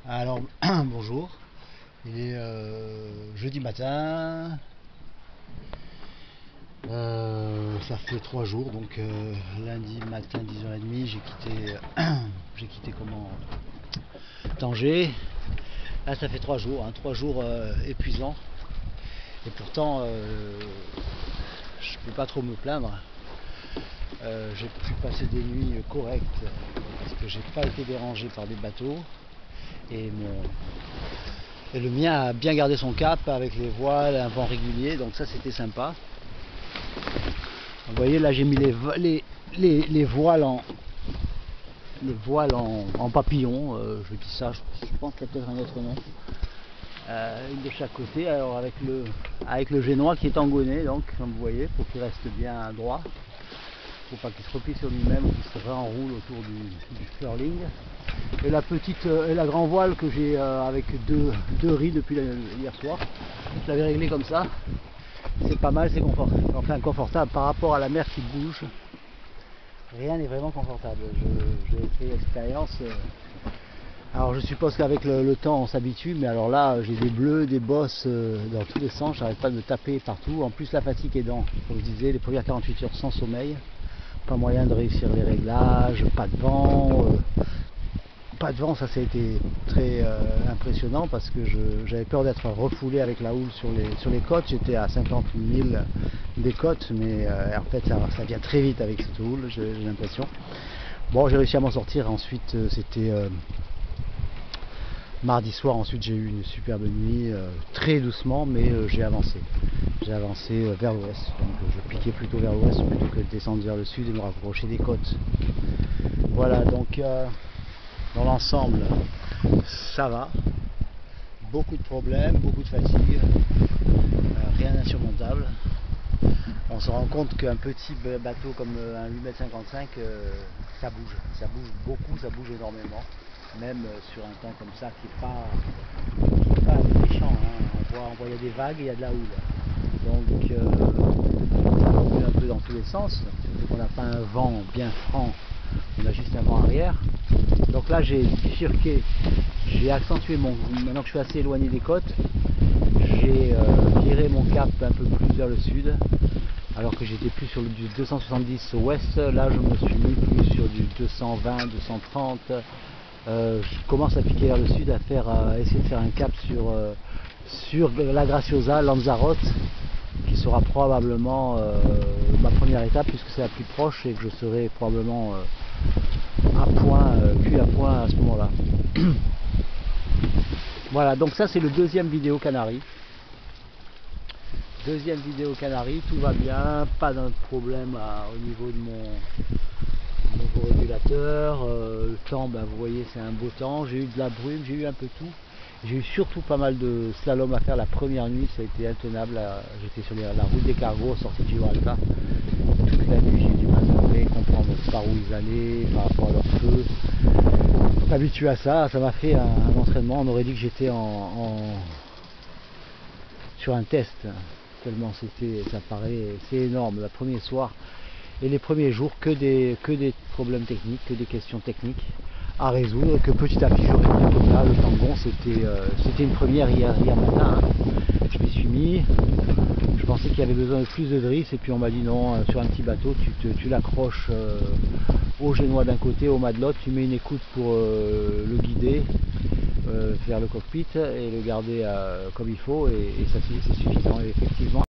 Alors, bonjour, il est jeudi matin, ça fait 3 jours, donc lundi matin 10h30, j'ai quitté Tanger. Là, ça fait 3 jours, 3 jours épuisants, et pourtant je peux pas trop me plaindre. J'ai pu passer des nuits correctes parce que j'ai pas été dérangé par des bateaux. Et le mien a bien gardé son cap avec les voiles, un vent régulier, donc ça c'était sympa. Vous voyez là j'ai mis les voiles en papillon, je dis ça, je pense qu'il y a peut-être un autre nom. Une de chaque côté, alors avec le génois qui est engonné, donc comme vous voyez, pour qu'il reste bien droit, pour pas qu'il se replie sur lui-même ou qu'il se réenroule autour du furling. Et la grand voile que j'ai avec deux riz depuis hier soir, je l'avais réglé comme ça. C'est pas mal, c'est confortable par rapport à la mer qui bouge. Rien n'est vraiment confortable. J'ai fait l'expérience. Alors je suppose qu'avec le temps on s'habitue, mais alors là j'ai des bleus, des bosses dans tous les sens, j'arrête pas de me taper partout. En plus la fatigue aidant, comme je disais, les premières 48 heures sans sommeil, pas moyen de réussir les réglages, pas de vent. Pas de vent, ça a été très impressionnant parce que j'avais peur d'être refoulé avec la houle sur les côtes. J'étais à 50 000 des côtes, mais en fait ça vient très vite avec cette houle, j'ai l'impression. Bon, j'ai réussi à m'en sortir. Ensuite c'était mardi soir, ensuite j'ai eu une superbe nuit, très doucement, mais j'ai avancé. J'ai avancé vers l'ouest, donc je piquais plutôt vers l'ouest plutôt que de descendre vers le sud et me rapprocher des côtes. Voilà, donc dans l'ensemble, ça va. Beaucoup de problèmes, beaucoup de fatigue, rien d'insurmontable. On se rend compte qu'un petit bateau comme un 8,55 m, ça bouge beaucoup, ça bouge énormément. Même sur un temps comme ça qui n'est pas méchant. On voit il y a des vagues et il y a de la houle. Donc ça bouge un peu dans tous les sens. Surtout qu'on n'a pas un vent bien franc, on a juste un vent arrière. Donc là j'ai bifurqué, j'ai accentué maintenant que je suis assez éloigné des côtes, j'ai viré mon cap un peu plus vers le sud, alors que j'étais plus sur du 270 ouest, là je me suis mis plus sur du 220, 230, je commence à piquer vers le sud, à essayer de faire un cap sur la Graciosa, Lanzarote, qui sera probablement ma première étape puisque c'est la plus proche et que je serai probablement cuit à point à ce moment-là. Voilà, donc ça c'est le deuxième vidéo Canaries. Deuxième vidéo Canaries, tout va bien, pas de problème au niveau de mon nouveau régulateur. Le temps, ben, vous voyez, c'est un beau temps. J'ai eu de la brume, j'ai eu un peu tout. J'ai eu surtout pas mal de slalom à faire la première nuit, ça a été intenable. J'étais sur la route des cargos, sortie de Gibraltar. Toute la nuit, j'ai eu du mal à comprendre par où ils allaient, par rapport à leur feu. Habitué à ça, ça m'a fait un entraînement. On aurait dit que j'étais sur un test, tellement c'est énorme. Le premier soir et les premiers jours, que des problèmes techniques, que des questions techniques à résoudre, que petit à petit je réponds. Comme là, le tangon, c'était une première hier matin. Je m'y suis mis. Je pensais qu'il y avait besoin de plus de drisse et puis on m'a dit non, sur un petit bateau tu l'accroches au génois d'un côté, au mât de l'autre, tu mets une écoute pour le guider vers le cockpit et le garder comme il faut, et ça c'est suffisant. Et effectivement